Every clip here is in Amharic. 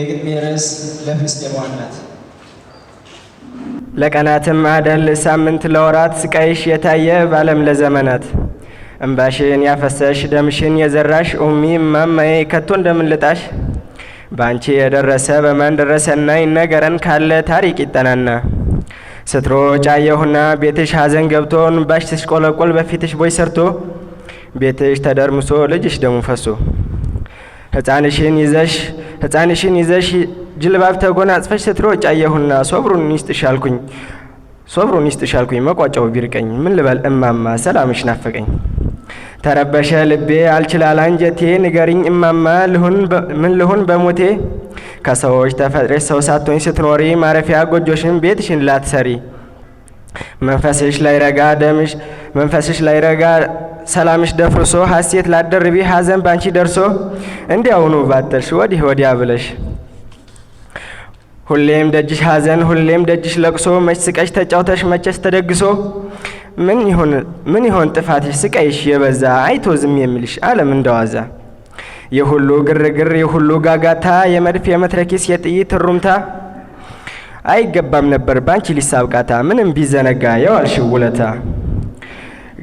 የግጥሜ ርዕስ ለፍልስጤማውያት። ለቀናትም አደል ሳምንት ለወራት ስቃይሽ የታየ ባለም ለዘመናት እንባሽን ያፈሰሽ ደምሽን የዘራሽ ኡሚ እማማዬ ከቶ እንደምንልጣሽ ባንቺ የደረሰ በማን ደረሰና ይነገረን ካለ ታሪክ ይጠናና ስትሮጭ አየሁና ቤትሽ ሀዘን ገብቶ እንባሽ ሲሽቆለቆል በፊትሽ ቦይ ሰርቶ ቤትሽ ተደርምሶ ልጅሽ ደሙ ፈሶ ሕፃንሽን ይዘሽ ጅልባብ ተጎናጽፈሽ ስትሮጭ አየሁና ሶብሩን ይስጥሻልኩኝ መቋጫው ቢርቀኝ ምን ልበል እማማ ሰላምሽ ናፈቀኝ። ተረበሸ ልቤ አልችላል አንጀቴ ንገሪኝ እማማ ምን ልሁን በሞቴ ከሰዎች ተፈጥረሽ ሰው ሳትሆኝ ስትኖሪ ማረፊያ ጎጆሽን ቤትሽን ላትሰሪ መንፈስሽ ላይ ረጋ ሰላምሽ ደፍርሶ ሐሴት ላደርቢ ሐዘን ባንቺ ደርሶ እንዲያውኑ ባተሽ ወዲህ ወዲያ ብለሽ ሁሌም ደጅሽ ሐዘን ሁሌም ደጅሽ ለቅሶ መች ስቀሽ ተጫውተሽ መቸስ ተደግሶ ምን ይሆን ጥፋትሽ ስቃይሽ የበዛ አይቶ ዝም የሚልሽ ዓለም እንደዋዛ የሁሉ ግርግር የሁሉ ጋጋታ የመድፍ የመትረኪስ የጥይት ሩምታ አይገባም ነበር ባንቺ ሊሳብቃታ ምንም ቢዘነጋ የዋልሽው ውለታ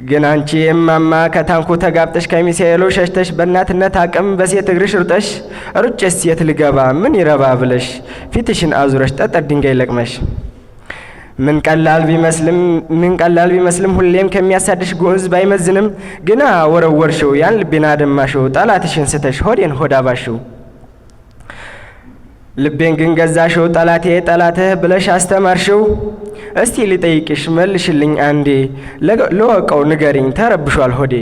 ግን አንቺ እማማ ከታንኩ ተጋብጠሽ ከሚሳኤሉ ሸሽተሽ በእናትነት አቅም በሴት እግርሽ ርጠሽ ሩጭስ የት ልገባ ምን ይረባ ብለሽ ፊትሽን አዙረሽ ጠጠር ድንጋይ ለቅመሽ ምን ቀላል ቢመስልም ሁሌም ከሚያሳድሽ ጉዝ ባይመዝንም ግና ወረወርሽው ያን ልቤን አደማሽው ጠላትሽን ስተሽ ሆዴን ሆዳባሽው ልቤን ግን ገዛሽው ጠላትህ ብለሽ አስተማርሽው። እስቲ ልጠይቅሽ መልሽልኝ አንዴ ለወቀው ንገሪኝ ተረብሿል ሆዴ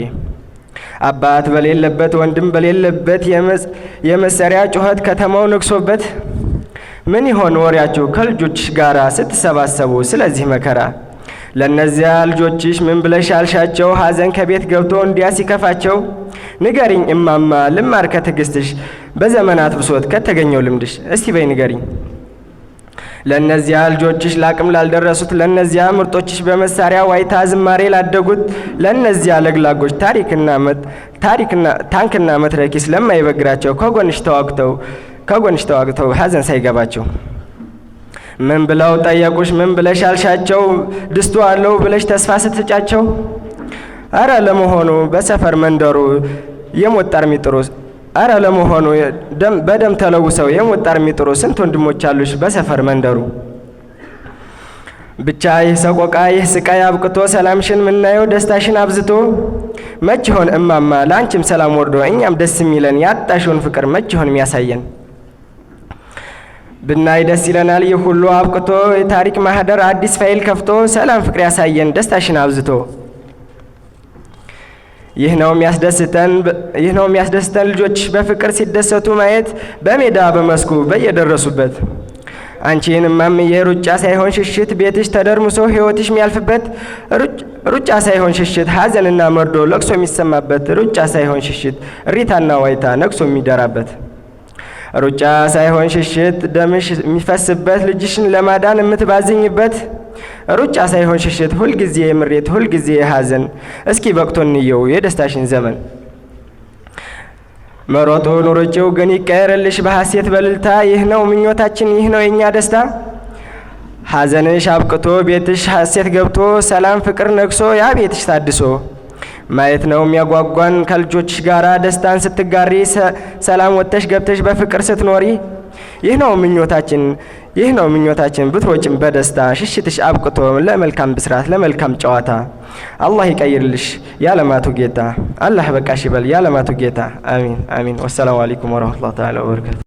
አባት በሌለበት ወንድም በሌለበት የመሰሪያ ጩኸት ከተማው ነግሶበት ምን ይሆን ወሬያችሁ ከልጆችሽ ጋራ ስትሰባሰቡ ስለዚህ መከራ ለነዚያ ልጆችሽ ምን ብለሽ አልሻቸው ሐዘን ከቤት ገብቶ እንዲያ ሲከፋቸው ንገሪኝ እማማ ልማር ከትዕግስትሽ በዘመናት ብሶት ከተገኘው ልምድሽ እስቲ በይ ንገሪኝ ለነዚያ ልጆችሽ ላቅም ላልደረሱት ለነዚያ ምርጦችሽ በመሳሪያ ዋይታ ዝማሬ ላደጉት ለነዚያ ለግላጎች ታንክና መትረኪስ ለማይበግራቸው ከጎንሽ ተዋግተው ሐዘን ሳይገባቸው ምን ብለው ጠየቁሽ ምን ብለሽ አልሻቸው ድስቱ አለው ብለሽ ተስፋ ስትጫቸው አረ ለመሆኑ በሰፈር መንደሩ የሞጣር ሚጥሩ አረ ለመሆኑ በደም ተለውሰው የሞጣር ሚጥሩ ስንት ወንድሞች አሉሽ በሰፈር መንደሩ ብቻ ይህ ሰቆቃ ይህ ስቃይ አብቅቶ ሰላምሽን ምናየው ደስታሽን አብዝቶ መች ይሆን እማማ ለአንቺም ሰላም ወርዶ እኛም ደስ የሚለን ያጣሽውን ፍቅር መች ይሆን የሚያሳየን ብናይ ደስ ይለናል ይህ ሁሉ አብቅቶ የታሪክ ማህደር አዲስ ፋይል ከፍቶ ሰላም ፍቅር ያሳየን ደስታሽን አብዝቶ ይህ ነው የሚያስደስተን ልጆች በፍቅር ሲደሰቱ ማየት በሜዳ በመስኩ በየደረሱበት አንቺን እማምዬ ሩጫ ሳይሆን ሽሽት ቤትሽ ተደርምሶ ሕይወትሽ የሚያልፍበት ሩጫ ሳይሆን ሽሽት ሐዘንና መርዶ ለቅሶ የሚሰማበት ሩጫ ሳይሆን ሽሽት እሪታና ዋይታ ነቅሶ የሚደራበት ሩጫ ሳይሆን ሽሽት ደምሽ የሚፈስበት ልጅሽን ለማዳን የምትባዝኝበት ሩጫ ሳይሆን ሽሽት ሁልጊዜ ምሬት ሁልጊዜ ሐዘን እስኪ በቅቶ እንየው የደስታሽን ዘመን መሮጡን ሩጪው ግን ይቀየርልሽ በሐሴት በልልታ ይህ ነው ምኞታችን ይህ ነው የኛ ደስታ ሐዘንሽ አብቅቶ ቤትሽ ሐሴት ገብቶ ሰላም ፍቅር ነግሶ ያ ቤትሽ ታድሶ ማየት ነው የሚያጓጓን ከልጆችሽ ጋራ ደስታን ስትጋሪ ሰላም ወጥተሽ ገብተሽ በፍቅር ስትኖሪ ይህ ነው ምኞታችን ብትሮጭም በደስታ ሽሽትሽ አብቅቶ ለመልካም ብስራት ለመልካም ጨዋታ አላህ ይቀይርልሽ ያለማቱ ጌታ አላህ በቃሽ ይበል ያለማቱ ጌታ አሚን አሚን ወሰላሙ አለይኩም ወራህመቱላሂ ወበረካቱ